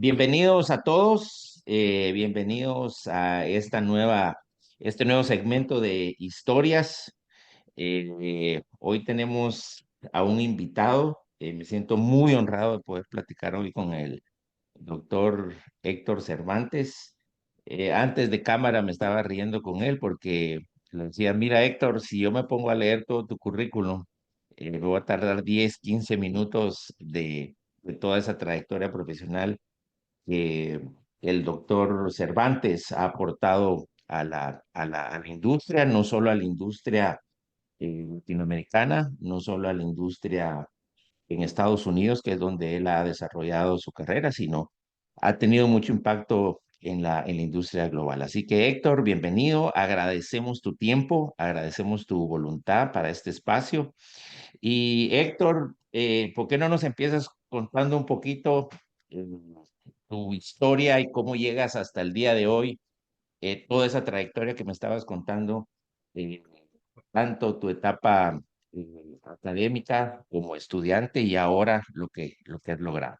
Bienvenidos a todos, bienvenidos a este nuevo segmento de historias. Hoy tenemos a un invitado. Me siento muy honrado de poder platicar hoy con el doctor Héctor Cervantes. Antes de cámara me estaba riendo con él porque le decía, mira Héctor, si yo me pongo a leer todo tu currículum, me voy a tardar 10, 15 minutos de toda esa trayectoria profesional que el doctor Cervantes ha aportado a la industria, no solo a la industria latinoamericana, no solo a la industria en Estados Unidos, que es donde él ha desarrollado su carrera, sino ha tenido mucho impacto en la industria global. Así que Héctor, bienvenido, agradecemos tu tiempo, agradecemos tu voluntad para este espacio. Y Héctor, ¿por qué no nos empiezas contando un poquito eh, tu historia y cómo llegas hasta el día de hoy? Toda esa trayectoria que me estabas contando, eh, tanto tu etapa académica como estudiante y ahora lo que has logrado.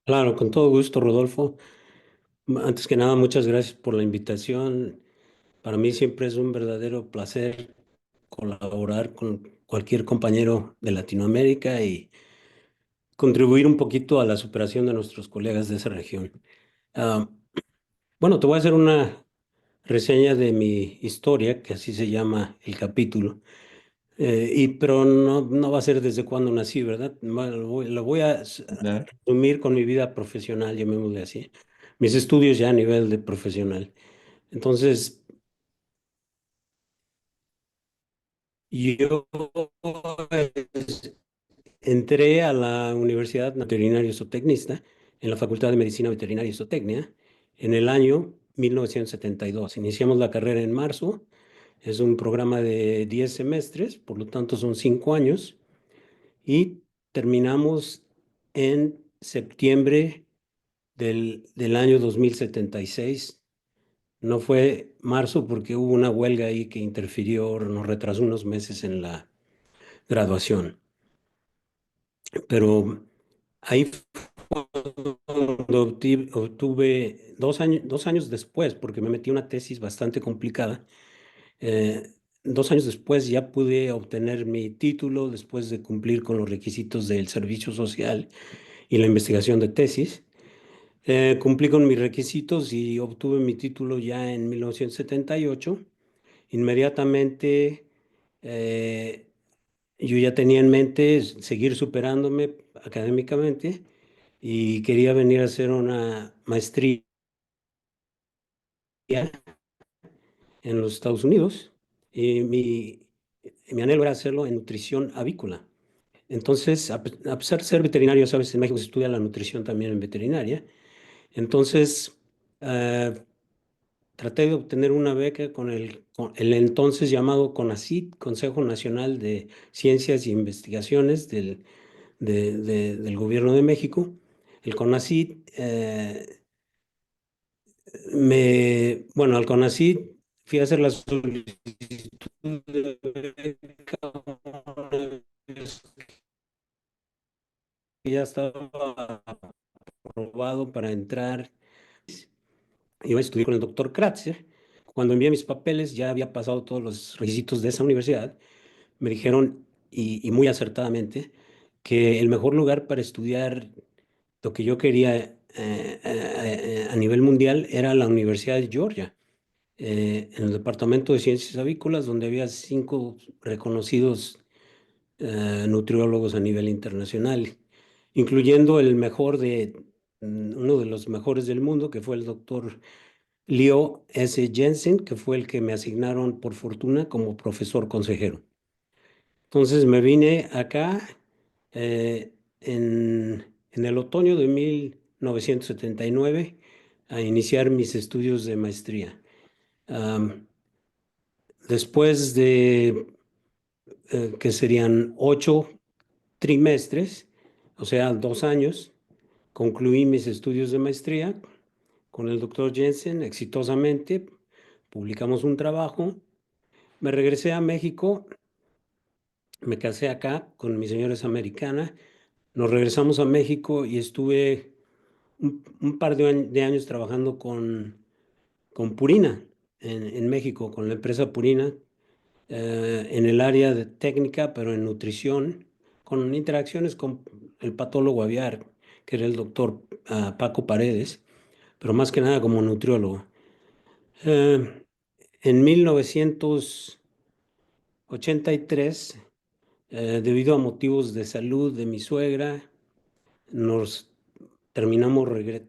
Claro, con todo gusto, Rodolfo. Antes que nada, muchas gracias por la invitación. Para mí siempre es un verdadero placer colaborar con cualquier compañero de Latinoamérica y contribuir un poquito a la superación de nuestros colegas de esa región. Ah, bueno, te voy a hacer una reseña de mi historia, que así se llama el capítulo. Pero no va a ser desde cuándo nací, ¿verdad? Lo voy a ¿Verdad? resumir con mi vida profesional, llamémosle así. Mis estudios ya a nivel de profesional. Entonces, yo entré a la Universidad Veterinario Zootecnista en la Facultad de Medicina Veterinaria y Zootecnia en el año 1972. Iniciamos la carrera en marzo. Es un programa de 10 semestres, por lo tanto son 5 años. Y terminamos en septiembre del año 2076. No fue marzo porque hubo una huelga ahí que interfirió, nos retrasó unos meses en la graduación. Pero ahí fue cuando obtuve 2 años después, porque me metí a una tesis bastante complicada. 2 años después ya pude obtener mi título después de cumplir con los requisitos del servicio social y la investigación de tesis. Cumplí con mis requisitos y obtuve mi título ya en 1978. Inmediatamente eh, yo ya tenía en mente seguir superándome académicamente y quería venir a hacer una maestría en los Estados Unidos. Y mi anhelo era hacerlo en nutrición avícola. Entonces, a pesar de ser veterinario, sabes, en México se estudia la nutrición también en veterinaria. Entonces, eh, traté de obtener una beca con el entonces llamado CONACYT, Consejo Nacional de Ciencias e Investigaciones del Gobierno de México. El CONACYT, bueno, al CONACYT fui a hacer la solicitud de beca una vez que ya estaba aprobado para entrar. Iba a estudiar con el doctor Kratzer. Cuando envié mis papeles, ya había pasado todos los requisitos de esa universidad. Me dijeron, y muy acertadamente, que el mejor lugar para estudiar lo que yo quería a nivel mundial era la Universidad de Georgia, en el Departamento de Ciencias Avícolas, donde había 5 reconocidos nutriólogos a nivel internacional, incluyendo uno de los mejores del mundo, que fue el doctor Leo S. Jensen, que fue el que me asignaron por fortuna como profesor consejero. Entonces me vine acá en el otoño de 1979 a iniciar mis estudios de maestría. Am, Después de que serían 8 trimestres, o sea, 2 años, concluí mis estudios de maestría con el doctor Jensen exitosamente. Publicamos un trabajo. Me regresé a México, me casé acá con mi señora es americana. Nos regresamos a México y estuve un par de años trabajando con Purina en México, con la empresa Purina, en el área de técnica, pero en nutrición, con interacciones con el patólogo aviar, que era el doctor Paco Paredes, pero más que nada como nutriólogo. Eh, en 1983, debido a motivos de salud de mi suegra, nos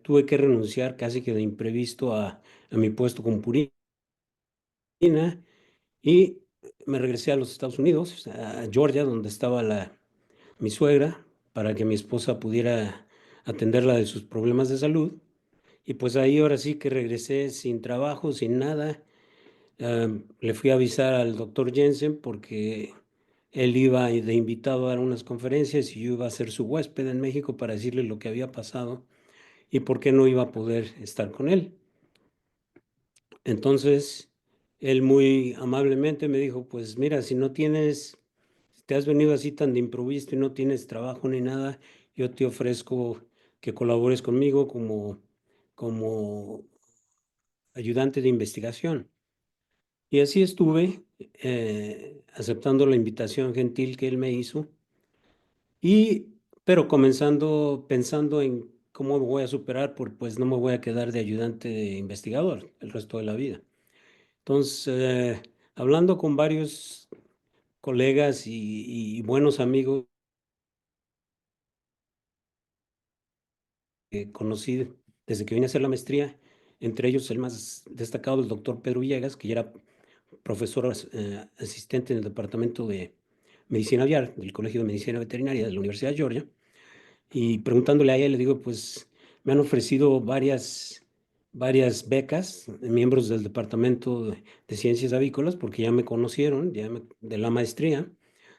tuve que renunciar casi que de imprevisto a mi puesto con Purina y me regresé a los Estados Unidos, a Georgia, donde estaba mi suegra, para que mi esposa pudiera atenderla de sus problemas de salud. Y pues ahí ahora sí que regresé sin trabajo, sin nada. Le fui a avisar al doctor Jensen porque él iba de invitado a dar unas conferencias y yo iba a ser su huésped en México para decirle lo que había pasado y por qué no iba a poder estar con él. Entonces, él muy amablemente me dijo, pues mira, si te has venido así tan de improviso y no tienes trabajo ni nada, yo te ofrezco que colabores conmigo como ayudante de investigación. Y así estuve, aceptando la invitación gentil que él me hizo, y, pero comenzando, pensando en cómo me voy a superar, pues no me voy a quedar de ayudante de investigador el resto de la vida. Entonces, hablando con varios colegas y buenos amigos que conocí desde que vine a hacer la maestría, entre ellos el más destacado, el doctor Pedro Villegas, que ya era profesor asistente en el Departamento de Medicina Aviar del Colegio de Medicina Veterinaria de la Universidad de Georgia. Y preguntándole a ella, le digo, pues me han ofrecido varias becas, miembros del Departamento de Ciencias Avícolas, porque ya me conocieron, de la maestría.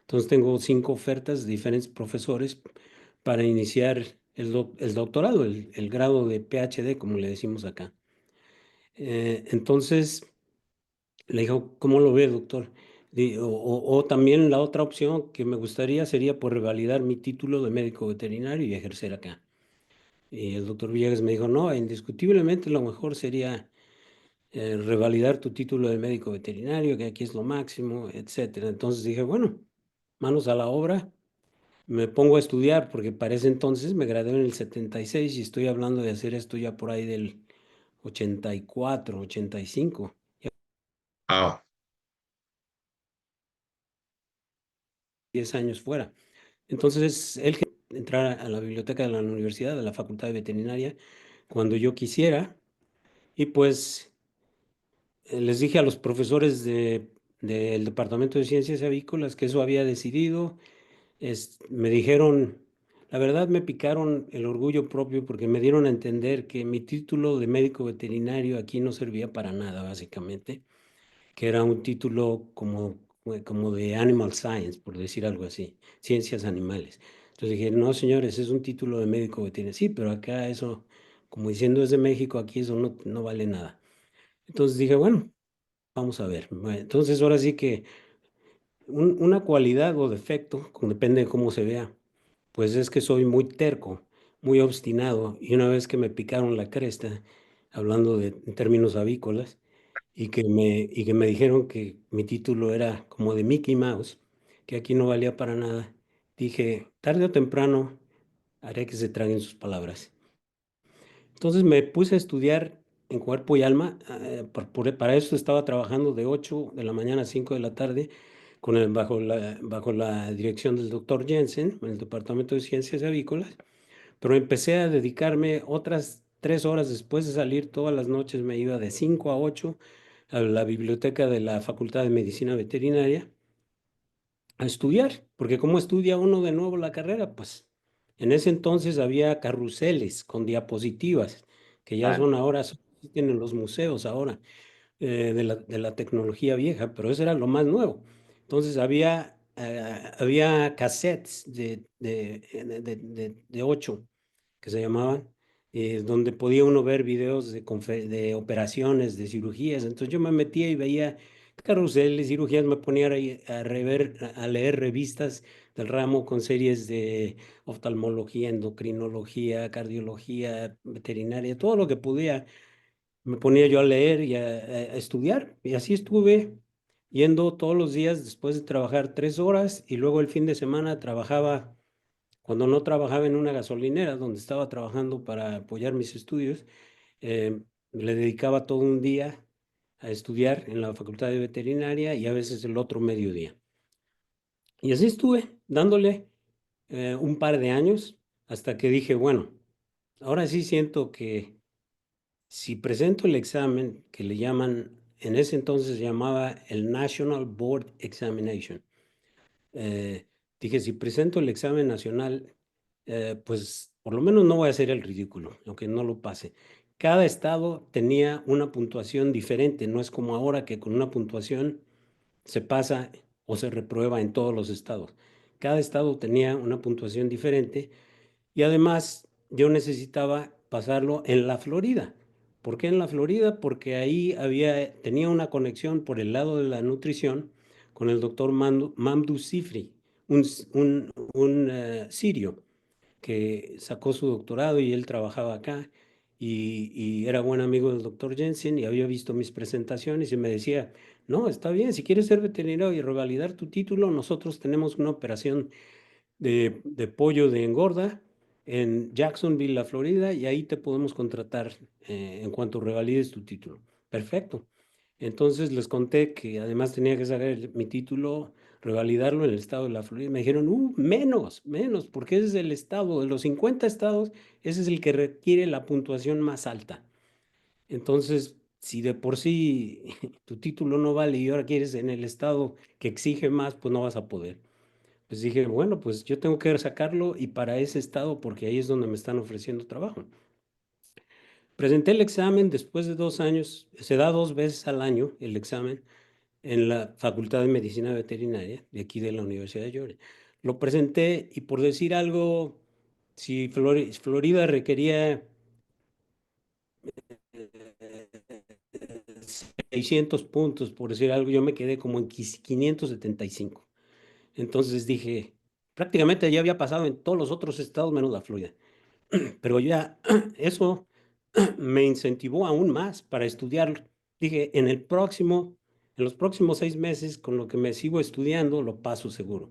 Entonces tengo 5 ofertas de diferentes profesores para iniciar el doctorado, el grado de PhD, como le decimos acá. Entonces le dijo, ¿cómo lo ve, doctor? O también la otra opción que me gustaría sería por revalidar mi título de médico veterinario y ejercer acá. Y el doctor Villegas me dijo, no, indiscutiblemente lo mejor sería revalidar tu título de médico veterinario, que aquí es lo máximo, etcétera. Entonces dije, bueno, manos a la obra, me pongo a estudiar, porque para ese entonces me gradué en el 76 y estoy hablando de hacer esto ya por ahí del 84, 85, ya Ah, 10 años fuera. Entonces, él entrar a la biblioteca de la universidad, de la Facultad de Veterinaria, cuando yo quisiera, y pues les dije a los profesores del Departamento de Ciencias Avícolas que eso había decidido. Me dijeron, la verdad me picaron el orgullo propio porque me dieron a entender que mi título de médico veterinario aquí no servía para nada, básicamente, que era un título como de Animal Science, por decir algo así, ciencias animales. Entonces dije, no, señores, es un título de médico veterinario. Sí, pero acá eso, como diciendo es de México, aquí eso no vale nada. Entonces dije, bueno, vamos a ver. Bueno, entonces ahora sí que una cualidad o defecto, depende de cómo se vea, pues es que soy muy terco, muy obstinado, y una vez que me picaron la cresta, hablando en términos avícolas, y que me dijeron que mi título era como de Mickey Mouse, que aquí no valía para nada, dije, tarde o temprano haré que se traguen sus palabras. Entonces me puse a estudiar en cuerpo y alma. Para eso estaba trabajando de 8 de la mañana a 5 de la tarde bajo la dirección del doctor Jensen en el Departamento de Ciencias Avícolas, pero empecé a dedicarme otras 3 horas después de salir. Todas las noches me iba de 5 a 8 a la biblioteca de la Facultad de Medicina Veterinaria a estudiar, porque ¿cómo estudia uno de nuevo la carrera? Pues en ese entonces había carruseles con diapositivas, que ya claro. son ahora, existen en los museos ahora, de la tecnología vieja, pero eso era lo más nuevo. Entonces había cassettes de 8 que se llamaban, donde podía uno ver videos de operaciones, de cirugías. Entonces yo me metía y veía carruseles, cirugías, me ponía a leer revistas del ramo con series de oftalmología, endocrinología, cardiología, veterinaria, todo lo que podía, me ponía yo a leer y a estudiar. Y así estuve yendo todos los días después de trabajar 3 horas y luego el fin de semana trabajaba, cuando no trabajaba en una gasolinera donde estaba trabajando para apoyar mis estudios, le dedicaba todo un día a estudiar en la Facultad de Veterinaria y a veces el otro mediodía. Y así estuve dándole un par de años hasta que dije, bueno, ahora sí siento que si presento el examen que le llaman, en ese entonces se llamaba el National Board Examination, eh, dije, si presento el examen nacional, pues por lo menos no voy a hacer el ridículo, aunque no lo pase. Cada estado tenía una puntuación diferente, no es como ahora que con una puntuación se pasa o se reprueba en todos los estados. Cada estado tenía una puntuación diferente y además yo necesitaba pasarlo en la Florida. ¿Por qué en la Florida? Porque ahí tenía una conexión por el lado de la nutrición con el doctor Mamdou Sifri, un sirio que sacó su doctorado y él trabajaba acá y era buen amigo del doctor Jensen y había visto mis presentaciones y me decía, no, está bien, si quieres ser veterinario y revalidar tu título, nosotros tenemos una operación de pollo de engorda en Jacksonville, la Florida, y ahí te podemos contratar en cuanto revalides tu título. Perfecto. Entonces les conté que además tenía que sacar mi título, revalidarlo en el estado de la Florida. Me dijeron, menos, porque ese es el estado, de los 50 estados, ese es el que requiere la puntuación más alta. Entonces, si de por sí tu título no vale y ahora quieres en el estado que exige más, pues no vas a poder. Pues dije, bueno, pues yo tengo que sacarlo y para ese estado, porque ahí es donde me están ofreciendo trabajo. Presenté el examen después de 2 años, se da 2 veces al año el examen en la Facultad de Medicina Veterinaria de aquí de la Universidad de Georgia. Lo presenté y por decir algo, si Florida requería 600 puntos, por decir algo, yo me quedé como en 575. Entonces dije, prácticamente ya había pasado en todos los otros estados menos la Florida. Pero ya eso me incentivó aún más para estudiar. Dije, en los próximos 6 meses, con lo que me sigo estudiando, lo paso seguro.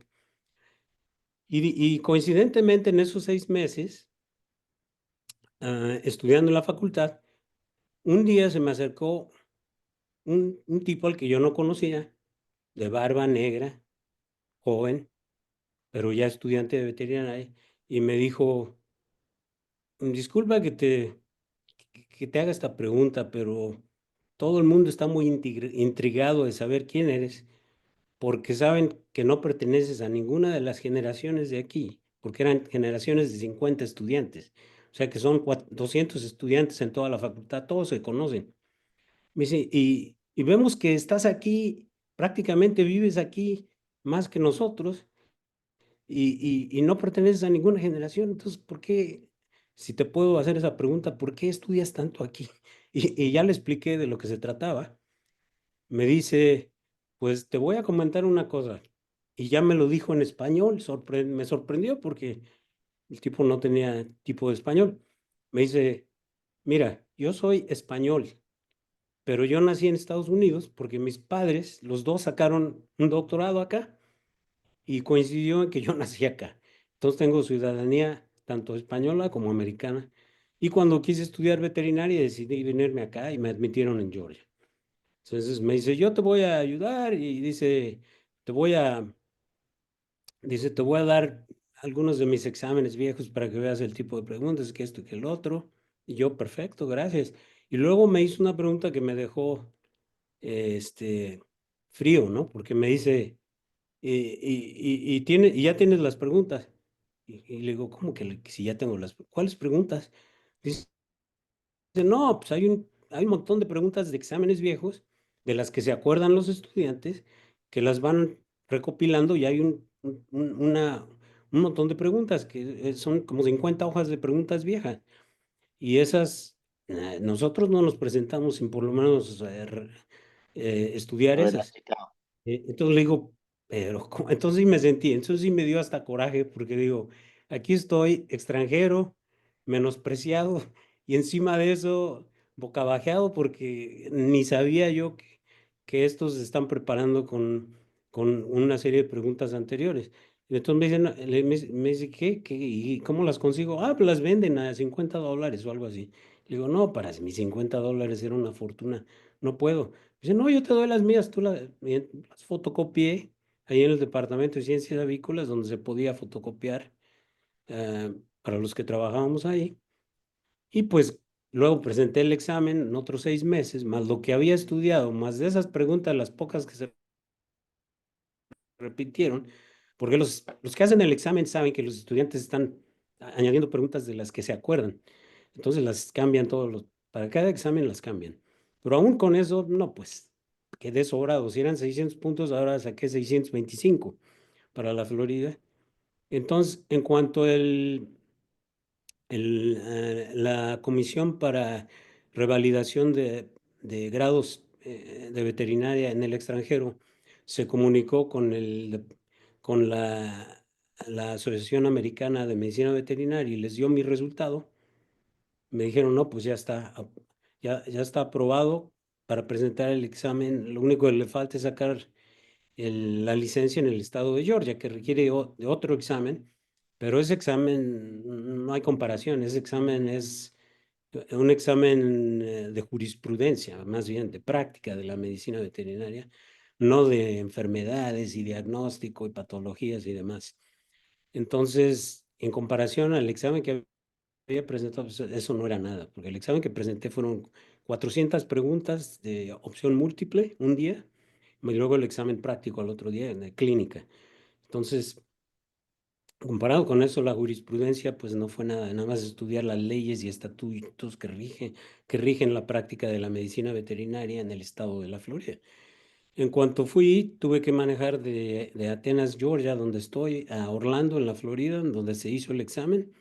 Y coincidentemente en esos 6 meses, estudiando en la facultad, un día se me acercó un tipo al que yo no conocía, de barba negra, joven, pero ya estudiante de veterinaria, y me dijo, disculpa que te haga esta pregunta, pero todo el mundo está muy intrigado de saber quién eres, porque saben que no perteneces a ninguna de las generaciones de aquí, porque eran generaciones de 50 estudiantes. O sea que son 200 estudiantes en toda la facultad, todos se conocen. Me dice, y vemos que estás aquí, prácticamente vives aquí más que nosotros, y no perteneces a ninguna generación. Entonces, ¿por qué, si te puedo hacer esa pregunta, por qué estudias tanto aquí? Y ya le expliqué de lo que se trataba. Me dice, pues te voy a comentar una cosa. Y ya me lo dijo en español, me sorprendió porque el tipo no tenía tipo de español. Me dice, mira, yo soy español, pero yo nací en Estados Unidos porque mis padres, los dos sacaron un doctorado acá y coincidió en que yo nací acá. Entonces tengo ciudadanía tanto española como americana. Y cuando quise estudiar veterinaria decidí venirme acá y me admitieron en Georgia. Entonces me dice, yo te voy a ayudar y te voy a, te voy a dar algunos de mis exámenes viejos para que veas el tipo de preguntas, que esto y que el otro. Y yo, perfecto, gracias. Y luego me hizo una pregunta que me dejó frío, ¿no? Porque me dice, y ya tienes las preguntas. Y le digo, ¿cómo que si ya tengo cuáles preguntas? Dice, no, pues hay un montón de preguntas de exámenes viejos de las que se acuerdan los estudiantes, que las van recopilando y hay un montón de preguntas que son como 50 hojas de preguntas viejas. Y esas, nosotros no nos presentamos sin por lo menos estudiar Haberla esas. checado. Entonces le digo, pero entonces sí me sentí, entonces sí me dio hasta coraje porque digo, aquí estoy extranjero, menospreciado y encima de eso bocabajeado porque ni sabía yo que estos se están preparando con una serie de preguntas anteriores. Y entonces me dicen, me dice, ¿qué? ¿Y cómo las consigo? Ah, pues las venden a $50 o algo así. Le digo, no, para mis $50 era una fortuna, no puedo. Dice, no, yo te doy las mías, las fotocopié ahí en el departamento de ciencias avícolas donde se podía fotocopiar para los que trabajábamos ahí. Y pues luego presenté el examen en otros 6 meses, más lo que había estudiado, más de esas preguntas, las pocas que se repitieron, porque los que hacen el examen saben que los estudiantes están añadiendo preguntas de las que se acuerdan. Entonces las cambian para cada examen las cambian. Pero aún con eso, no, pues quedé sobrado. Si eran 600 puntos, ahora saqué 625 para la Florida. Entonces, en cuanto la comisión para revalidación de grados de veterinaria en el extranjero se comunicó con la Asociación Americana de Medicina Veterinaria y les dio mi resultado, me dijeron, no, pues ya está aprobado para presentar el examen. Lo único que le falta es sacar la licencia en el estado de Georgia, que requiere de otro examen, pero ese examen no hay comparación. Ese examen es un examen de jurisprudencia, más bien de práctica de la medicina veterinaria, no de enfermedades y diagnóstico y patologías y demás. Entonces, en comparación al examen que había presentado, pues, eso no era nada, porque el examen que presenté fueron 400 preguntas de opción múltiple un día, y luego el examen práctico al otro día de clínica. Entonces, comparado con eso, la jurisprudencia, pues no fue nada más estudiar las leyes y estatutos que rigen la práctica de la medicina veterinaria en el estado de la Florida. En cuanto fui, tuve que manejar de Atenas, Georgia, donde estoy, a Orlando, en la Florida, donde se hizo el examen.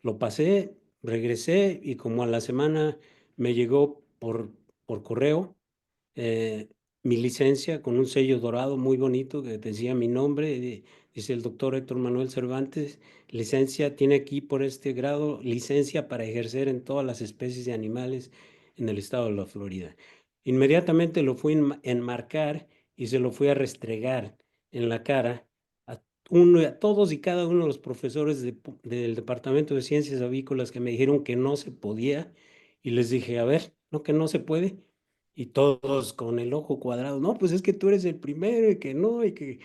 Lo pasé, regresé y como a la semana me llegó por correo eh, mi licencia con un sello dorado muy bonito que decía mi nombre. Dice el doctor Héctor Manuel Cervantes, licencia, tiene aquí por este grado licencia para ejercer en todas las especies de animales en el estado de la Florida. Inmediatamente lo fui a enmarcar y se lo fui a restregar en la cara a todos y cada uno de los profesores del Departamento de Ciencias Avícolas que me dijeron que no se podía y les dije, a ver, no que no se puede. Y todos con el ojo cuadrado, no, pues es que tú eres el primero y que no, y que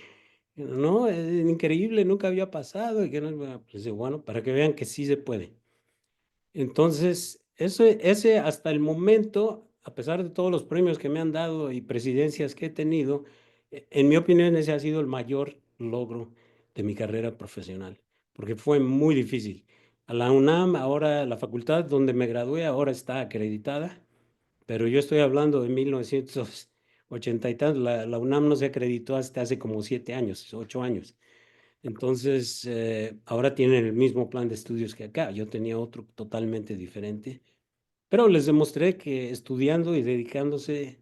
no, es increíble, nunca había pasado. Y que no, pues bueno, para que vean que sí se puede. Entonces, ese hasta el momento, a pesar de todos los premios que me han dado y presidencias que he tenido, en mi opinión ese ha sido el mayor logro de mi carrera profesional, porque fue muy difícil. A la UNAM, ahora la facultad donde me gradué, ahora está acreditada, pero yo estoy hablando de 1980 y tantos. La UNAM no se acreditó hasta hace como 7 años, 8 años. Entonces, ahora tienen el mismo plan de estudios que acá. Yo tenía otro totalmente diferente, pero les demostré que estudiando y dedicándose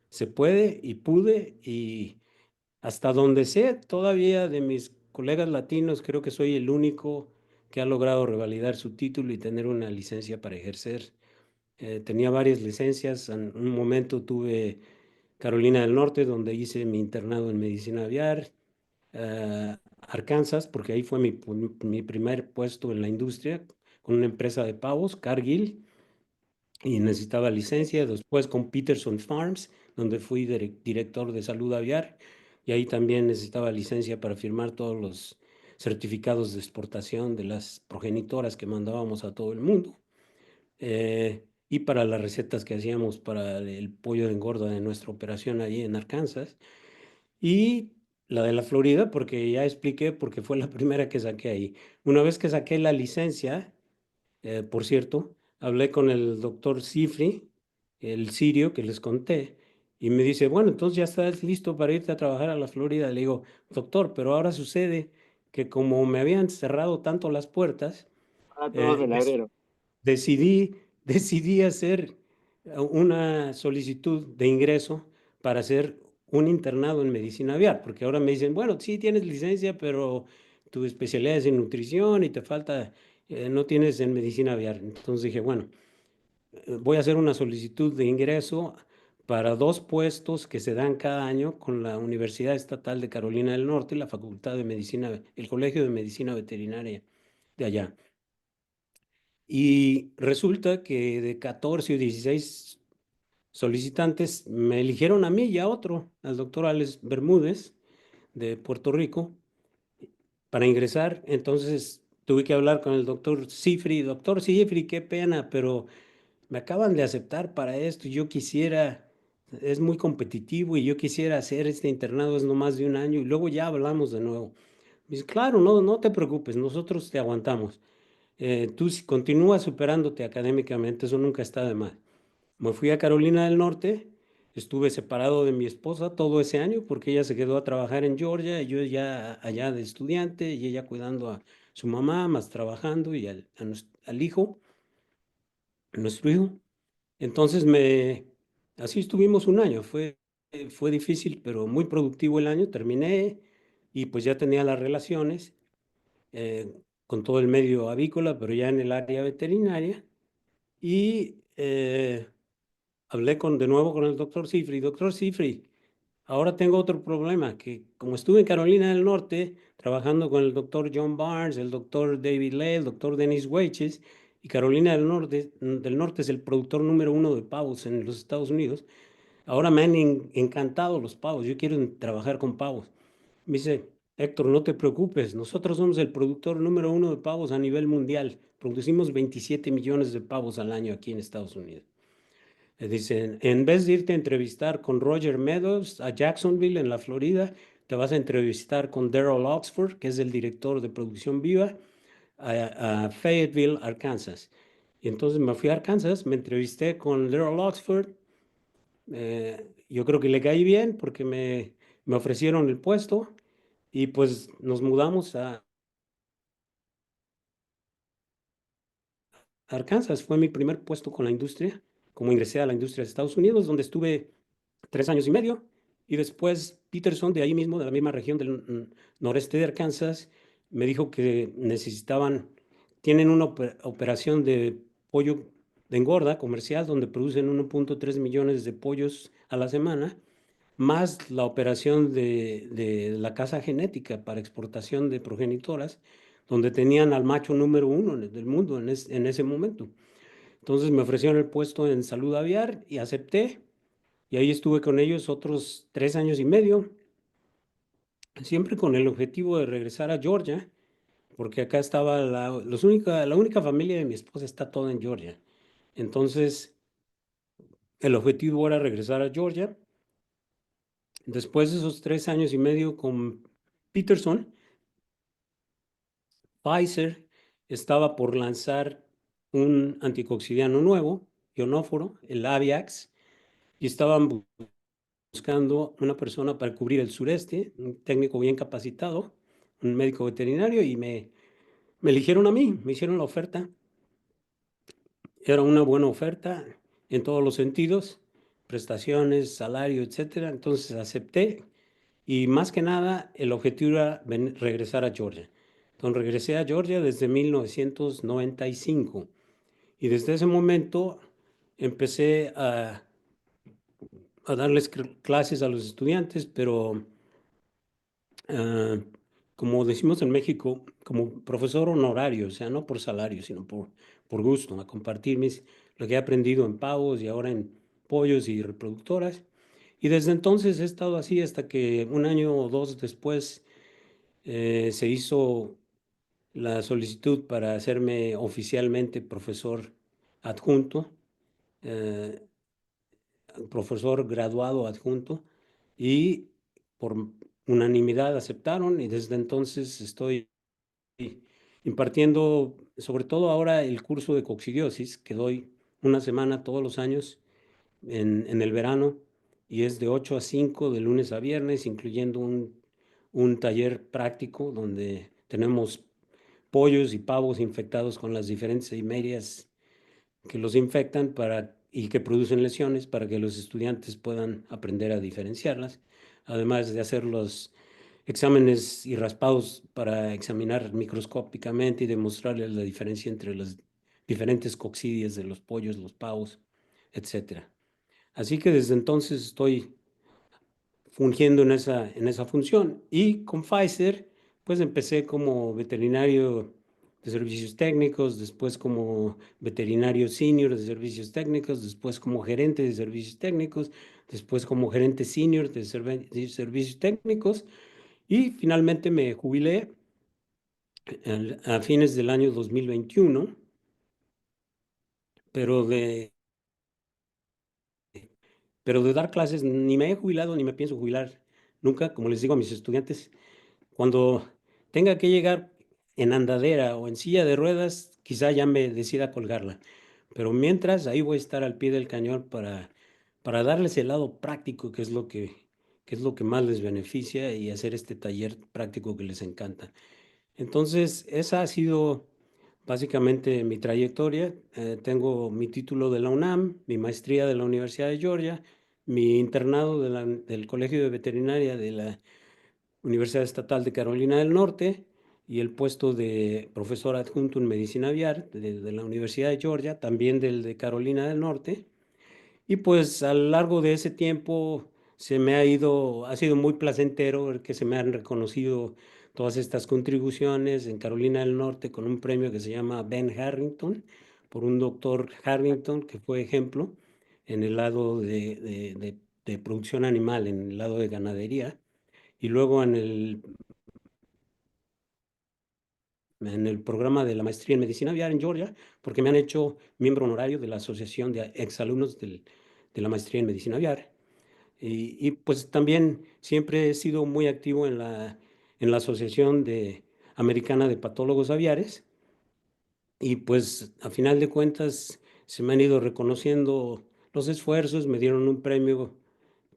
se puede y pude y hasta donde sé, todavía de mis colegas latinos, creo que soy el único que ha logrado revalidar su título y tener una licencia para ejercer. Tenía varias licencias. En un momento tuve Carolina del Norte, donde hice mi internado en medicina aviar. Arkansas, porque ahí fue mi primer puesto en la industria, con una empresa de pavos, Cargill, y necesitaba licencia. Después con Peterson Farms, donde fui director de salud aviar, y ahí también necesitaba licencia para firmar todos los certificados de exportación de las progenitoras que mandábamos a todo el mundo. Y para las recetas que hacíamos para el pollo de engorda de nuestra operación allí en Arkansas. Y la de la Florida, porque ya expliqué, porque fue la primera que saqué ahí. Una vez que saqué la licencia, por cierto, hablé con el doctor Cifri, el sirio que les conté, y me dice, bueno, entonces ya estás listo para irte a trabajar a la Florida. Le digo, doctor, pero ahora sucede que como me habían cerrado tanto las puertas, Ah, todo eh, milagrero. decidí hacer una solicitud de ingreso para hacer un internado en medicina aviar, porque ahora me dicen, bueno, sí tienes licencia, pero tu especialidad es en nutrición y te falta, no tienes en medicina aviar. Entonces dije, bueno, voy a hacer una solicitud de ingreso para 2 puestos que se dan cada año con la Universidad Estatal de Carolina del Norte y la Facultad de Medicina, el Colegio de Medicina Veterinaria de allá. Y resulta que de 14 o 16 solicitantes me eligieron a mí y a otro, al doctor Alex Bermúdez de Puerto Rico, para ingresar. Entonces tuve que hablar con el doctor Cifri. Doctor Cifri, qué pena, pero me acaban de aceptar para esto y yo quisiera, es muy competitivo y yo quisiera hacer este internado, es no más de un año y luego ya hablamos de nuevo. Me dice, claro, no, no te preocupes, nosotros te aguantamos. Tú si continúas superándote académicamente, eso nunca está de más. Me fui a Carolina del Norte, estuve separado de mi esposa todo ese año porque ella se quedó a trabajar en Georgia y yo ya allá de estudiante y ella cuidando a su mamá, más trabajando y al hijo, nuestro hijo. Entonces así estuvimos un año, fue difícil pero muy productivo el año, terminé y pues ya tenía las relaciones eh, con todo el medio avícola, pero ya en el área veterinaria y hablé de nuevo con el doctor Cifri. Doctor Cifri, ahora tengo otro problema, que como estuve en Carolina del Norte trabajando con el doctor John Barnes, el doctor David Lay, el doctor Dennis Weiches, y Carolina del Norte es el productor número 1 de pavos en los Estados Unidos, ahora me han encantado los pavos, yo quiero trabajar con pavos. Me dice, Héctor, no te preocupes, nosotros somos el productor número 1 de pavos a nivel mundial, producimos 27 millones de pavos al año aquí en Estados Unidos. Dicen, en vez de irte a entrevistar con Roger Meadows a Jacksonville, en la Florida, te vas a entrevistar con Daryl Oxford, que es el director de producción viva, a Fayetteville, Arkansas. Y entonces me fui a Arkansas, me entrevisté con Daryl Oxford. Yo creo que le caí bien porque me ofrecieron el puesto y pues nos mudamos a Arkansas. Fue mi primer puesto con la industria, como ingresé a la industria de Estados Unidos, donde estuve 3 años y medio. Y después Peterson, de ahí mismo, de la misma región del noreste de Arkansas, me dijo que tienen una operación de pollo de engorda comercial donde producen 1.3 millones de pollos a la semana, más la operación de la casa genética para exportación de progenitoras, donde tenían al macho número 1 del mundo en ese momento. Entonces me ofrecieron el puesto en salud aviar y acepté. Y ahí estuve con ellos otros 3 años y medio, siempre con el objetivo de regresar a Georgia, porque acá estaba la única familia de mi esposa está toda en Georgia. Entonces, el objetivo era regresar a Georgia. Después de esos 3 años y medio con Peterson, Pfizer estaba por lanzar un anticoccidiano nuevo, ionóforo, el Aviax, y estaban buscando una persona para cubrir el sureste, un técnico bien capacitado, un médico veterinario, y me eligieron a mí, me hicieron la oferta. Era una buena oferta en todos los sentidos, prestaciones, salario, etcétera. Entonces acepté y más que nada el objetivo era regresar a Georgia. Entonces regresé a Georgia desde 1995 y desde ese momento empecé a darles clases a los estudiantes, pero ah, como decimos en México, como profesor honorario, o sea, no por salario, sino por gusto, a compartir lo que he aprendido en pavos y ahora en pollos y reproductoras. Y desde entonces he estado así hasta que un año o dos después se hizo la solicitud para hacerme oficialmente profesor adjunto, eh, profesor graduado adjunto, y por unanimidad aceptaron y desde entonces estoy impartiendo sobre todo ahora el curso de coccidiosis que doy una semana todos los años en el verano y es de 8 a 5 de lunes a viernes, incluyendo un taller práctico donde tenemos pollos y pavos infectados con las diferentes eimerias que los infectan para y que producen lesiones para que los estudiantes puedan aprender a diferenciarlas, además de hacer los exámenes y raspados para examinar microscópicamente y demostrarles la diferencia entre las diferentes coccidias de los pollos, los pavos, etcétera. Así que desde entonces estoy fungiendo en esa función. Y con Pfizer, pues empecé como veterinario de servicios técnicos, después como veterinario senior de servicios técnicos, después como gerente de servicios técnicos, después como gerente senior de servicios técnicos y finalmente me jubilé a fines del año 2021, pero de, pero de dar clases ni me he jubilado ni me pienso jubilar nunca, como les digo a mis estudiantes. Cuando tenga que llegar en andadera o en silla de ruedas, quizá ya me decida colgarla. Pero mientras, ahí voy a estar al pie del cañón para darles el lado práctico, que es lo que más les beneficia y hacer este taller práctico que les encanta. Entonces, esa ha sido básicamente mi trayectoria. Tengo mi título de la UNAM, mi maestría de la Universidad de Georgia, mi internado del Colegio de Veterinaria de la Universidad Estatal de Carolina del Norte y el puesto de profesor adjunto en medicina aviar de la Universidad de Georgia, también del de Carolina del Norte. Y pues a lo largo de ese tiempo ha sido muy placentero el que se me han reconocido todas estas contribuciones en Carolina del Norte con un premio que se llama Ben Harrington, por un doctor Harrington que fue ejemplo en el lado de producción animal, en el lado de ganadería. Y luego en el programa de la maestría en medicina aviar en Georgia, porque me han hecho miembro honorario de la Asociación de Exalumnos de la maestría en medicina aviar. Y pues también siempre he sido muy activo en la Asociación Americana de Patólogos Aviares. Y pues a final de cuentas se me han ido reconociendo los esfuerzos, me dieron un premio.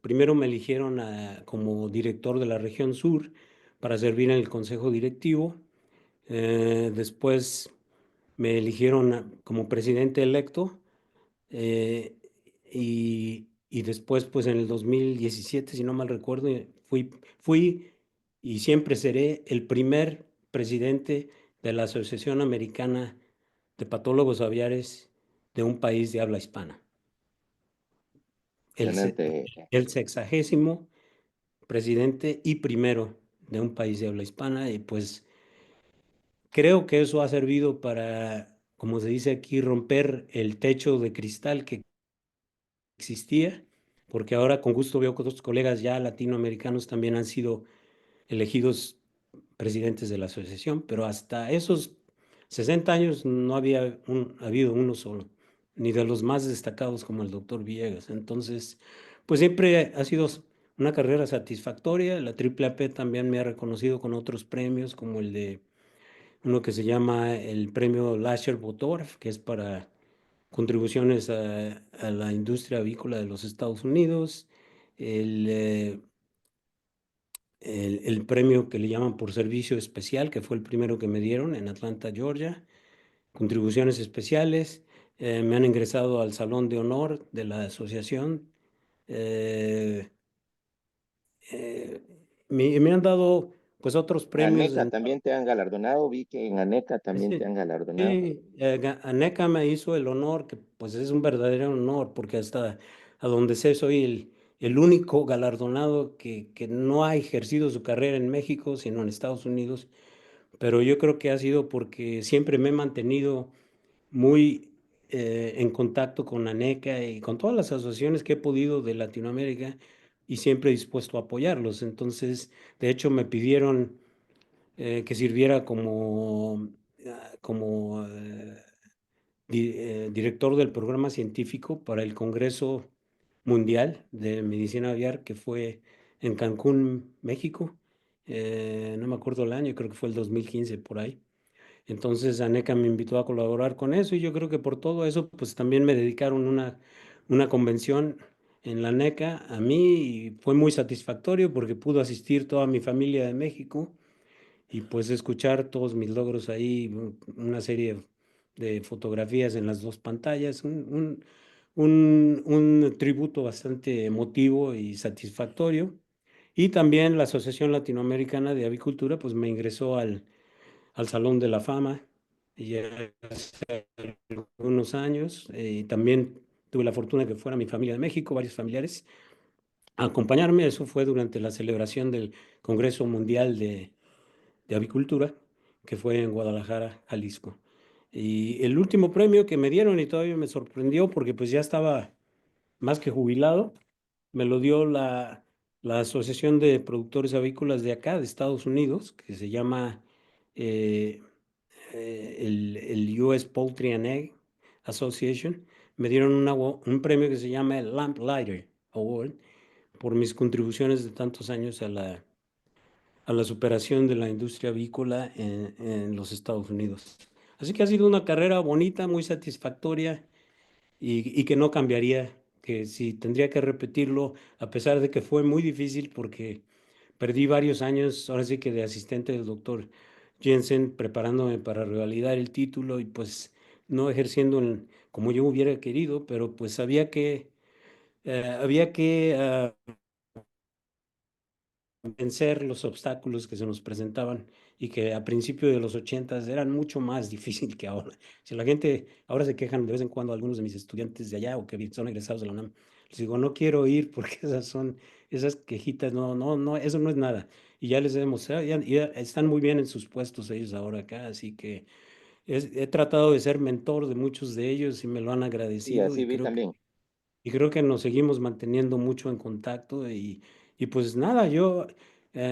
Primero me eligieron como director de la región sur para servir en el consejo directivo. Después me eligieron como presidente electo eh, y después, pues en el 2017, si no mal recuerdo, fui y siempre seré el primer presidente de la Asociación Americana de Patólogos Aviares de un país de habla hispana. El, se- Excelente. el sexagésimo presidente y primero de un país de habla hispana y pues creo que eso ha servido para, como se dice aquí, romper el techo de cristal que existía, porque ahora con gusto veo que otros colegas ya latinoamericanos también han sido elegidos presidentes de la asociación, pero hasta esos 60 años no había habido uno solo, ni de los más destacados como el doctor Villegas. Entonces, pues siempre ha sido una carrera satisfactoria. La AAAP también me ha reconocido con otros premios, como el de uno que se llama el premio Lasher Bottorff, que es para contribuciones a la industria avícola de los Estados Unidos, el, eh, el premio que le llaman por servicio especial, que fue el primero que me dieron en Atlanta, Georgia, contribuciones especiales, me han ingresado al Salón de Honor de la asociación, eh, eh, me han dado pues otros premios. ANECA también te han galardonado, vi que en ANECA también te Sí, han galardonado. sí, Aneca me hizo el honor, que pues es un verdadero honor, porque hasta a donde sé soy el único galardonado que no ha ejercido su carrera en México, sino en Estados Unidos, pero yo creo que ha sido porque siempre me he mantenido muy en contacto con Aneca y con todas las asociaciones que he podido de Latinoamérica y siempre dispuesto a apoyarlos. Entonces, de hecho, me pidieron que sirviera como director del programa científico para el Congreso Mundial de Medicina Aviar que fue en Cancún, México. No me acuerdo el año, creo que fue el 2015 por ahí. Entonces ANECA me invitó a colaborar con eso y yo creo que por todo eso pues también me dedicaron una convención en la ANECA a mí y fue muy satisfactorio porque pudo asistir toda mi familia de México y pues escuchar todos mis logros ahí, una serie de fotografías en las dos pantallas, un tributo bastante emotivo y satisfactorio. Y también la Asociación Latinoamericana de Avicultura pues me ingresó al Salón de la Fama ya hace unos años. Y también tuve la fortuna de que fuera mi familia de México, varios familiares, a acompañarme. Eso fue durante la celebración del Congreso Mundial de Avicultura, que fue en Guadalajara, Jalisco. Y el último premio que me dieron, y todavía me sorprendió porque pues ya estaba más que jubilado, me lo dio la Asociación de Productores Avícolas de acá, de Estados Unidos, que se llama eh, el US Poultry and Egg Association. Me dieron un premio que se llama el Lamplighter Award por mis contribuciones de tantos años a la superación de la industria avícola en los Estados Unidos. Así que ha sido una carrera bonita, muy satisfactoria y que no cambiaría, que si tendría que repetirlo, a pesar de que fue muy difícil porque perdí varios años, ahora sí que de asistente del doctor Jensen, preparándome para revalidar el título y pues no ejerciendo como yo hubiera querido, pero pues había que vencer los obstáculos que se nos presentaban y que a principio de los 80 eran mucho más difícil que ahora. Si la gente ahora se quejan de vez en cuando algunos de mis estudiantes de allá o que son egresados de la UNAM, les digo, no quiero ir porque esas quejitas, no, no, no, eso no es nada. Y ya les he demostrado, ya están muy bien en sus puestos ellos ahora acá, así que he tratado de ser mentor de muchos de ellos y me lo han Sí, agradecido así y vi también. creo que nos seguimos manteniendo mucho en contacto y pues nada, yo,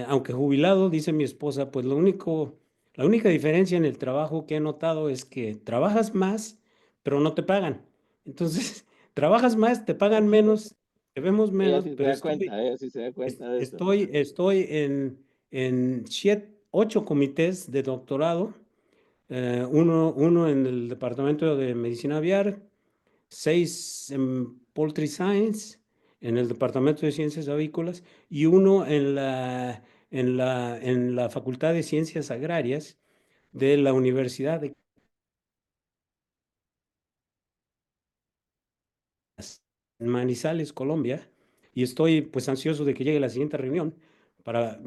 aunque jubilado, dice mi esposa, pues la única diferencia en el trabajo que he notado es que trabajas más, pero no te pagan. Entonces, trabajas más, te pagan menos, te vemos Ella menos, sí se pero da cuenta, ella sí se da cuenta de eso. estoy en 8 comités de doctorado, uno en el Departamento de Medicina Aviar, 6 en Poultry Science, en el Departamento de Ciencias Avícolas, y uno en la Facultad de Ciencias Agrarias de la Universidad de en Manizales, Colombia, y estoy pues ansioso de que llegue la siguiente reunión para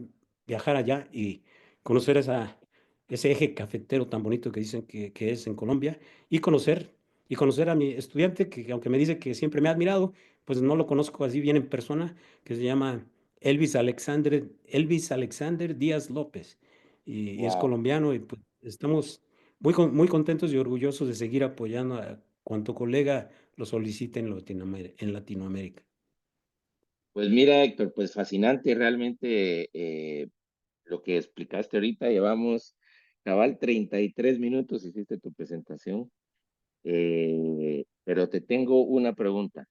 viajar allá y conocer ese eje cafetero tan bonito que dicen que es en Colombia y conocer a mi estudiante que aunque me dice que siempre me ha admirado, pues no lo conozco así bien en persona, que se llama Elvis Alexander Díaz López y es Wow. colombiano y pues estamos muy contentos y orgullosos de seguir apoyando a cuanto colega lo solicite en Latinoamérica. Pues mira, Héctor, pues fascinante realmente lo que explicaste ahorita. Llevamos cabal 33 minutos, hiciste tu presentación. Pero te tengo una pregunta,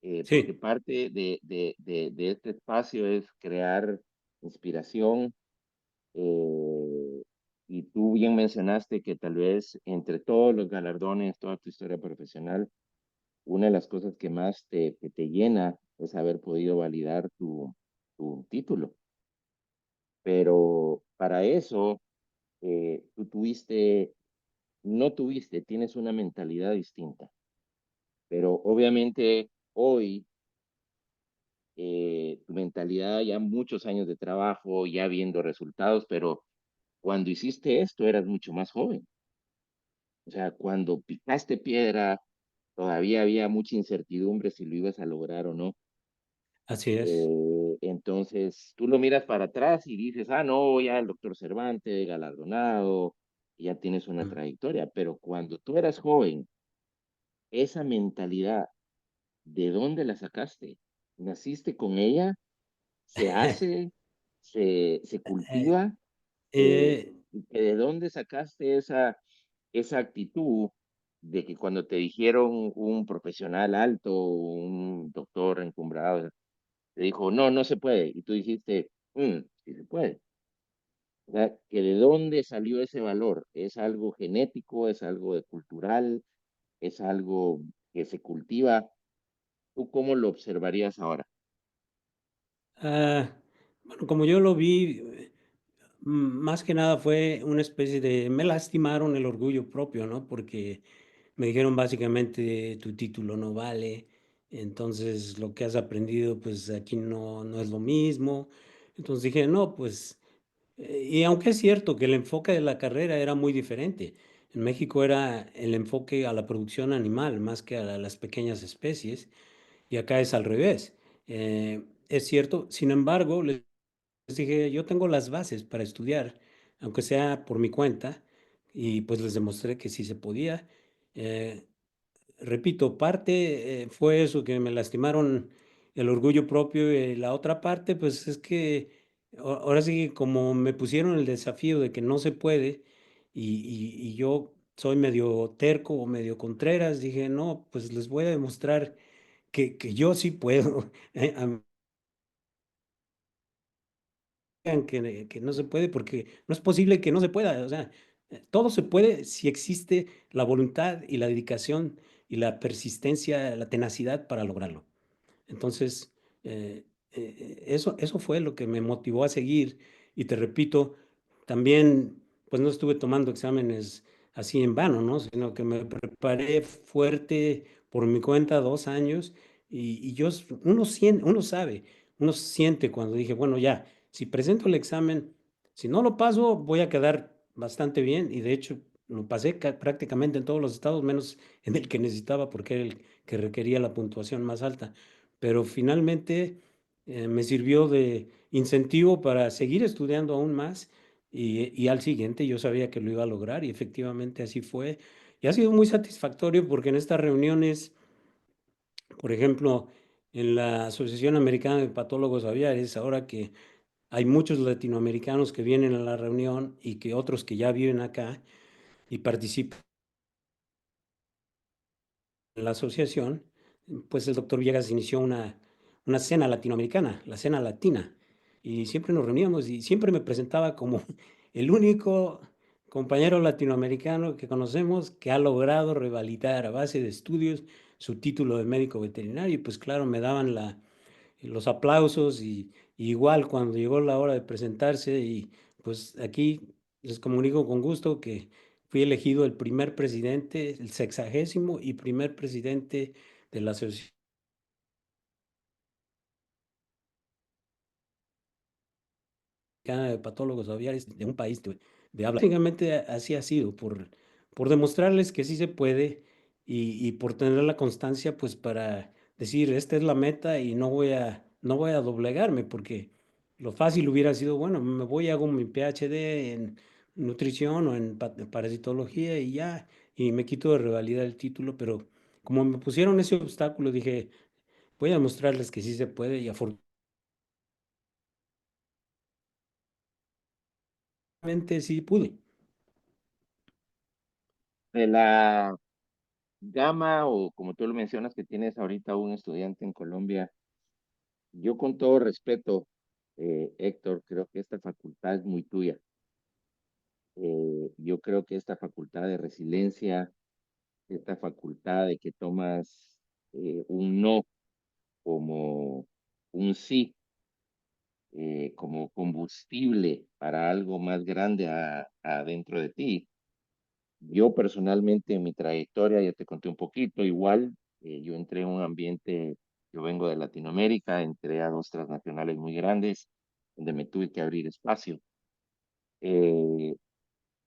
porque Sí, parte de este espacio es crear inspiración. Y tú bien mencionaste que tal vez entre todos los galardones, toda tu historia profesional, una de las cosas que más que te llena es haber podido validar tu título. Pero para eso, tú no tuviste, tienes una mentalidad distinta. Pero obviamente hoy, tu mentalidad, ya muchos años de trabajo, ya viendo resultados, pero cuando hiciste esto eras mucho más joven. O sea, cuando picaste piedra, todavía había mucha incertidumbre si lo ibas a lograr o no. así es. Entonces, tú lo miras para atrás y dices, ah, no, ya el doctor Cervantes, galardonado, ya tienes una Mm. trayectoria, pero cuando tú eras joven, esa mentalidad, ¿de dónde la sacaste? ¿Naciste con ella? ¿Se hace? ¿Se Eh, cultiva? Eh, eh, ¿De dónde sacaste esa actitud de que cuando te dijeron un profesional alto, un doctor encumbrado, te dijo, no, no se puede, y tú dijiste, sí se puede? O sea, que de dónde salió ese valor. ¿Es algo genético? ¿Es algo de cultural? ¿Es algo que se cultiva? ¿Tú cómo lo observarías ahora? ah, bueno, como yo lo vi, más que nada fue una especie me lastimaron el orgullo propio, ¿no? Porque me dijeron básicamente tu título no vale, entonces lo que has aprendido pues aquí no es lo mismo. Entonces dije, no, pues, y aunque es cierto que el enfoque de la carrera era muy diferente, en México era el enfoque a la producción animal más que a las pequeñas especies, y acá es al revés. Es cierto, sin embargo, les dije, yo tengo las bases para estudiar, aunque sea por mi cuenta, y pues les demostré que sí se podía. Eh, Repito, parte fue eso, que me lastimaron el orgullo propio, y la otra parte, pues es que ahora sí, que como me pusieron el desafío de que no se puede, y yo soy medio terco o medio contreras, dije, no, pues les voy a demostrar que yo sí puedo. A que no se puede, porque no es posible que no se pueda. O sea, todo se puede si existe la voluntad y la dedicación y la persistencia, la tenacidad para lograrlo. Entonces, eso fue lo que me motivó a seguir. Y te repito, también, pues no estuve tomando exámenes así en vano, ¿no? Sino que me preparé fuerte por mi cuenta 2 años, y uno sabe, uno siente cuando dije, bueno, ya, si presento el examen, si no lo paso, voy a quedar bastante bien. Y de hecho, lo pasé prácticamente en todos los estados, menos en el que necesitaba, porque era el que requería la puntuación más alta. Pero finalmente me sirvió de incentivo para seguir estudiando aún más, y al siguiente yo sabía que lo iba a lograr, y efectivamente así fue. Y ha sido muy satisfactorio porque en estas reuniones, por ejemplo, en la Asociación Americana de Patólogos Aviares, ahora que hay muchos latinoamericanos que vienen a la reunión y que otros que ya viven acá y participan en la asociación, pues el doctor Villegas inició una cena latinoamericana, la cena latina, y siempre nos reuníamos y siempre me presentaba como el único compañero latinoamericano que conocemos que ha logrado revalidar a base de estudios su título de médico veterinario. Y pues claro, me daban los aplausos, y igual cuando llegó la hora de presentarse, y pues aquí les comunico con gusto que fui elegido el primer presidente, el 61º presidente de la Asociación de Patólogos Aviares de un país de habla. Básicamente así ha sido, por demostrarles que sí se puede, y por tener la constancia, pues para decir, esta es la meta y no voy a doblegarme, porque lo fácil hubiera sido, bueno, me voy y hago mi PhD en nutrición o en parasitología y ya, y me quito de revalidar el título. Pero como me pusieron ese obstáculo, dije, voy a demostrarles que sí se puede, y afortunadamente sí pude. De la gama, o como tú lo mencionas, que tienes ahorita un estudiante en Colombia, yo con todo respeto, Héctor, creo que esta facultad es muy tuya. Yo creo que esta facultad de resiliencia, esta facultad de que tomas un no como un sí, como combustible para algo más grande adentro de ti. Yo personalmente en mi trayectoria, ya te conté un poquito, igual yo entré en un ambiente, yo vengo de Latinoamérica, entré a dos transnacionales muy grandes, donde me tuve que abrir espacio. Eh,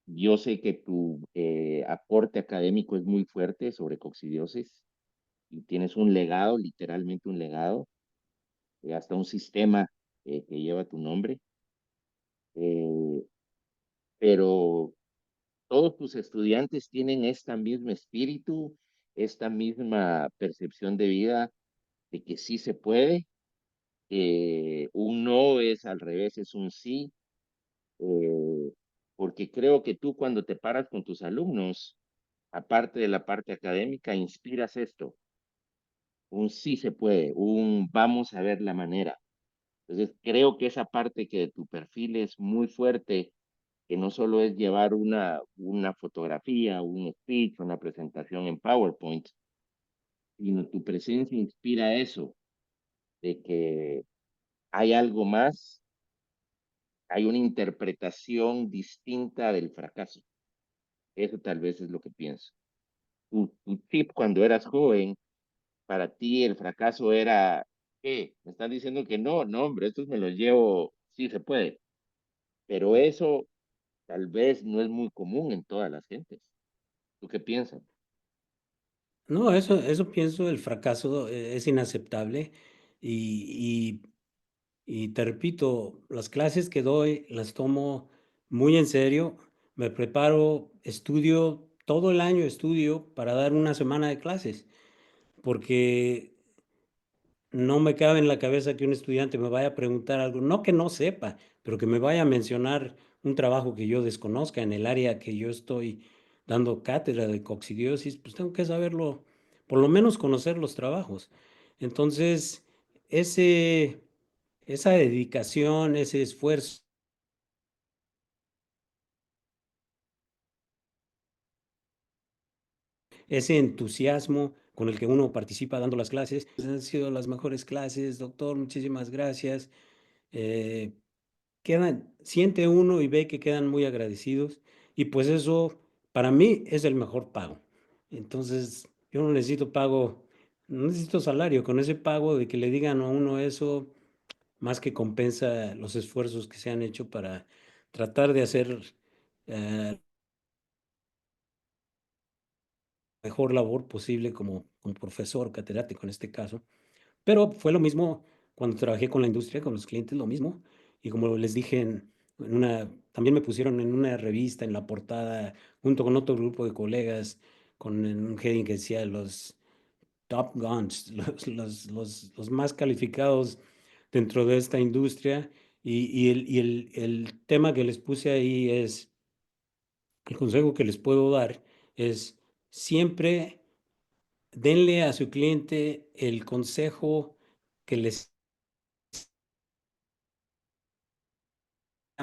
yo sé que tu aporte académico es muy fuerte sobre coccidiosis y tienes un legado, literalmente un legado, hasta un sistema que lleva tu nombre, eh, pero todos tus estudiantes tienen este mismo espíritu, esta misma percepción de vida de que sí se puede. Un no es al revés, es un sí, porque creo que tú cuando te paras con tus alumnos, aparte de la parte académica, inspiras esto, un sí se puede, un vamos a ver la manera. Entonces, creo que esa parte que de tu perfil es muy fuerte, que no solo es llevar una fotografía, un speech, una presentación en PowerPoint, sino tu presencia inspira eso, de que hay algo más, hay una interpretación distinta del fracaso. Eso tal vez es lo que pienso. tu tip cuando eras joven, para ti el fracaso era, ¿qué? Me están diciendo que no, no, hombre, estos me los llevo, sí se puede, pero eso tal vez no es muy común en todas las gentes. ¿Tú qué piensas? No, eso pienso, el fracaso es inaceptable y, y te repito, las clases que doy las tomo muy en serio, me preparo, estudio, todo el año estudio para dar una semana de clases, porque no me cabe en la cabeza que un estudiante me vaya a preguntar algo, no que no sepa, pero que me vaya a mencionar un trabajo que yo desconozca en el área que yo estoy dando cátedra de coccidiosis, pues tengo que saberlo, por lo menos conocer los trabajos. Entonces, ese, esa dedicación, ese esfuerzo, ese entusiasmo con el que uno participa dando las clases, pues han sido las mejores clases, doctor, muchísimas gracias. Eh, siente uno y ve que quedan muy agradecidos y pues eso para mí es el mejor pago. Entonces yo no necesito pago, no necesito salario, con ese pago de que le digan a uno eso, más que compensa los esfuerzos que se han hecho para tratar de hacer eh, mejor labor posible como profesor, catedrático en este caso. Pero fue lo mismo cuando trabajé con la industria, con los clientes, lo mismo. Y como les dije, también me pusieron en una revista, en la portada, junto con otro grupo de colegas, con un heading que decía los top guns, los más calificados dentro de esta industria. Y el tema que les puse ahí es, el consejo que les puedo dar es siempre denle a su cliente el consejo que les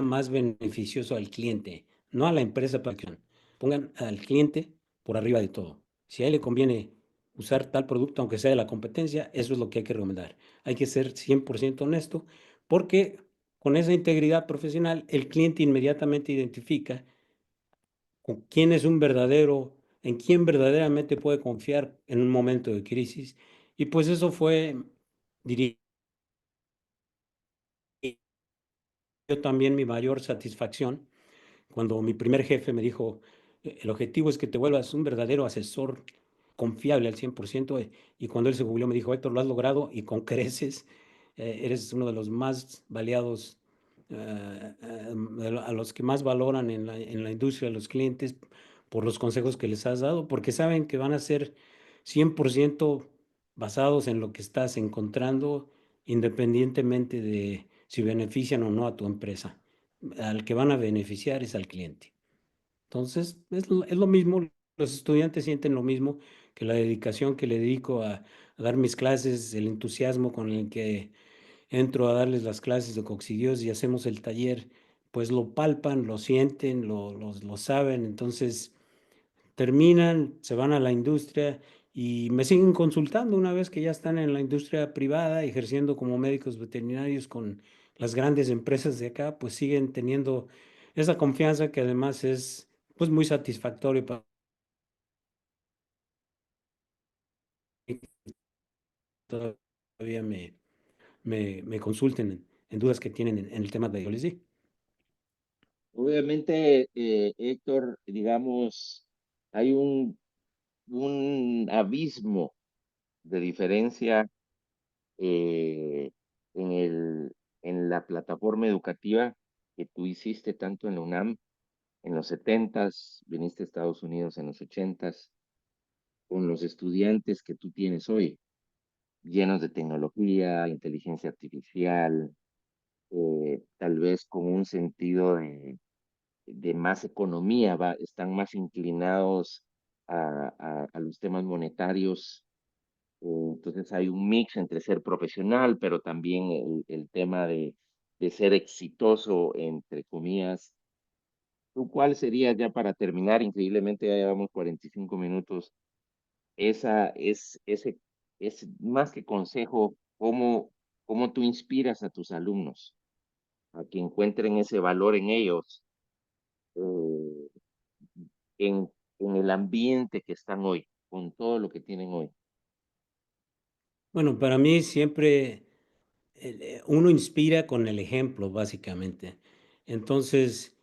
más beneficioso al cliente, no a la empresa para que pongan al cliente por arriba de todo. Si a él le conviene usar tal producto, aunque sea de la competencia, eso es lo que hay que recomendar. Hay que ser 100% honesto porque con esa integridad profesional el cliente inmediatamente identifica con quién es un verdadero, en quién verdaderamente puede confiar en un momento de crisis. Y pues eso fue, diría yo, también mi mayor satisfacción cuando mi primer jefe me dijo, el objetivo es que te vuelvas un verdadero asesor confiable al 100%, y cuando él se jubiló me dijo, Héctor, lo has logrado y con creces, eres uno de los más valiados, a los que más valoran en la industria, los clientes, por los consejos que les has dado, porque saben que van a ser 100% basados en lo que estás encontrando, independientemente de si benefician o no a tu empresa. Al que van a beneficiar es al cliente. Entonces, es lo mismo, los estudiantes sienten lo mismo, que la dedicación que le dedico a dar mis clases, el entusiasmo con el que entro a darles las clases de coccidiosis y hacemos el taller, pues lo palpan, lo sienten, lo saben. Entonces terminan, se van a la industria y me siguen consultando una vez que ya están en la industria privada, ejerciendo como médicos veterinarios con las grandes empresas de acá, pues siguen teniendo esa confianza que además es pues muy satisfactorio para mí, que todavía me consulten en dudas que tienen en el tema de yo les di. Obviamente, Héctor, digamos, hay un abismo de diferencia eh, en en la plataforma educativa que tú hiciste tanto en la UNAM en los setentas, viniste a Estados Unidos en los ochentas, con los estudiantes que tú tienes hoy, llenos de tecnología, inteligencia artificial, tal vez con un sentido de más economía, están más inclinados a los temas monetarios. Entonces hay un mix entre ser profesional, pero también el tema de ser exitoso, entre comillas. ¿Tú cuál sería ya para terminar? Increíblemente ya llevamos 45 minutos. Es más que consejo, cómo tú inspiras a tus alumnos a que encuentren ese valor en ellos, eh, en, en el ambiente que están hoy. con todo lo que tienen hoy? Bueno, para mí siempre uno inspira con el ejemplo, básicamente. Entonces,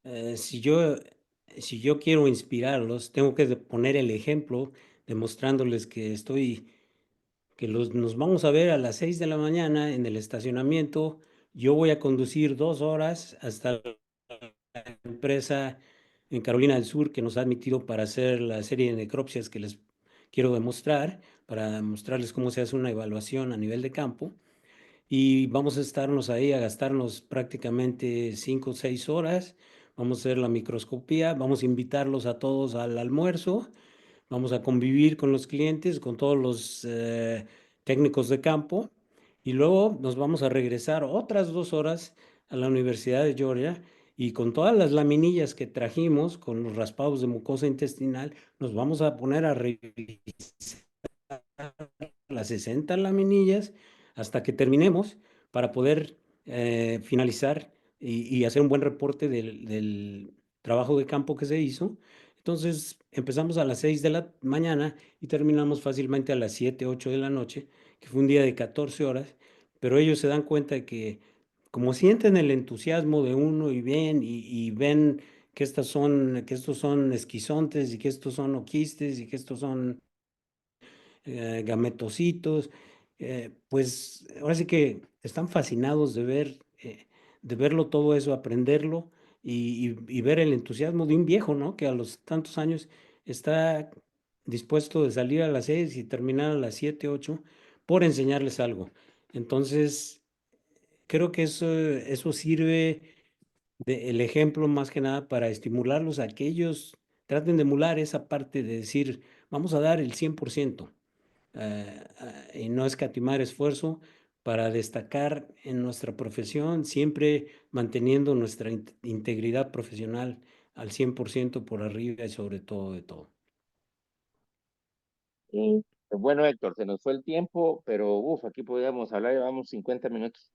eh, si yo, si yo quiero inspirarlos, tengo que poner el ejemplo, demostrándoles que nos vamos a ver a las 6 de la mañana en el estacionamiento. Yo voy a conducir 2 horas hasta la empresa en Carolina del Sur que nos ha admitido para hacer la serie de necropsias que les quiero demostrar, para mostrarles cómo se hace una evaluación a nivel de campo. Y vamos a estarnos ahí a gastarnos prácticamente 5 o 6 horas. Vamos a hacer la microscopía, vamos a invitarlos a todos al almuerzo. Vamos a convivir con los clientes, con todos los técnicos de campo y luego nos vamos a regresar otras 2 horas a la Universidad de Georgia y con todas las laminillas que trajimos, con los raspados de mucosa intestinal, nos vamos a poner a revisar las 60 laminillas hasta que terminemos para poder finalizar y hacer un buen reporte del trabajo de campo que se hizo. Entonces empezamos a las 6 de la mañana y terminamos fácilmente a las 7, 8 de la noche, que fue un día de 14 horas, pero ellos se dan cuenta de que como sienten el entusiasmo de uno y ven que estos son esquizontes y que estos son oquistes y que estos son gametocitos, pues ahora sí que están fascinados de verlo todo eso, aprenderlo y ver el entusiasmo de un viejo, ¿no? Que a los tantos años está dispuesto de salir a las 6 y terminar a las 7, 8 por enseñarles algo. Entonces, creo que eso sirve de el ejemplo más que nada para estimularlos a que ellos traten de emular esa parte de decir, vamos a dar el 100% y no escatimar esfuerzo para destacar en nuestra profesión, siempre manteniendo nuestra integridad profesional al 100% por arriba y sobre todo de todo. Y, bueno, Héctor, se nos fue el tiempo, pero uf, aquí podríamos hablar, llevamos 50 minutos.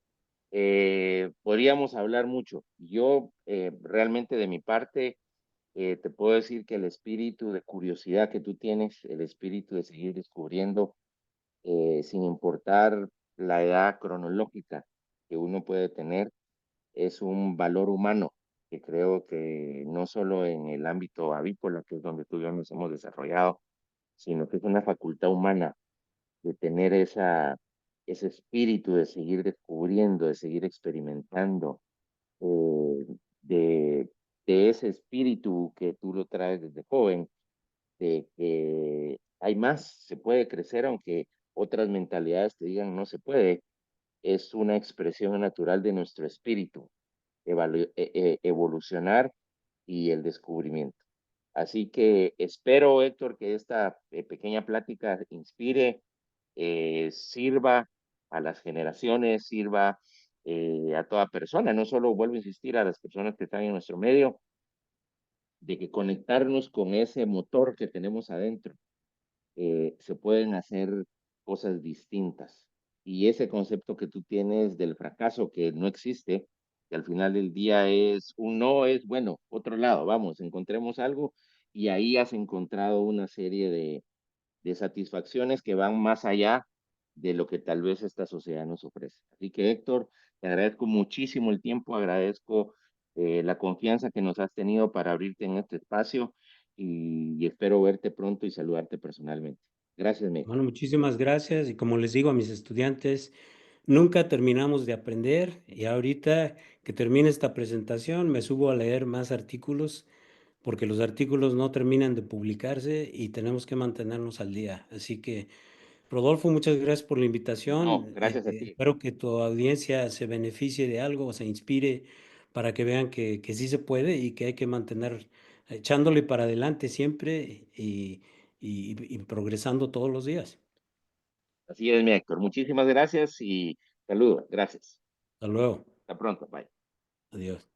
Podríamos hablar mucho. Yo realmente de mi parte te puedo decir que el espíritu de curiosidad que tú tienes, el espíritu de seguir descubriendo, sin importar la edad cronológica que uno puede tener, es un valor humano que creo que no solo en el ámbito avícola, que es donde tú y yo nos hemos desarrollado, sino que es una facultad humana de tener ese espíritu de seguir descubriendo, de seguir experimentando, eh, de, de ese espíritu que tú lo traes desde joven, de que hay más, se puede crecer, aunque otras mentalidades te digan no se puede, es una expresión natural de nuestro espíritu, evolucionar y el descubrimiento. Así que espero, Héctor, que esta pequeña plática inspire, sirva a las generaciones, sirva a toda persona, no solo vuelvo a insistir a las personas que están en nuestro medio, de que conectarnos con ese motor que tenemos adentro, se pueden hacer cosas distintas. Y ese concepto que tú tienes del fracaso que no existe, que al final del día es un no, es bueno, otro lado, vamos, encontremos algo y ahí has encontrado una serie de satisfacciones que van más allá de lo que tal vez esta sociedad nos ofrece. Así que Héctor, te agradezco muchísimo el tiempo, agradezco la confianza que nos has tenido para abrirte en este espacio y espero verte pronto y saludarte personalmente. Gracias, Héctor. Bueno, muchísimas gracias y como les digo a mis estudiantes, nunca terminamos de aprender y ahorita que termine esta presentación me subo a leer más artículos porque los artículos no terminan de publicarse y tenemos que mantenernos al día. Así que, Rodolfo, muchas gracias por la No, invitación. gracias a ti. Espero que tu audiencia se beneficie de algo o se inspire para que vean que sí se puede y que hay que mantener echándole para adelante siempre y progresando todos los días. Así es, mi Héctor. Muchísimas gracias y saludos. Gracias. Hasta luego. Hasta pronto. Bye. Adiós.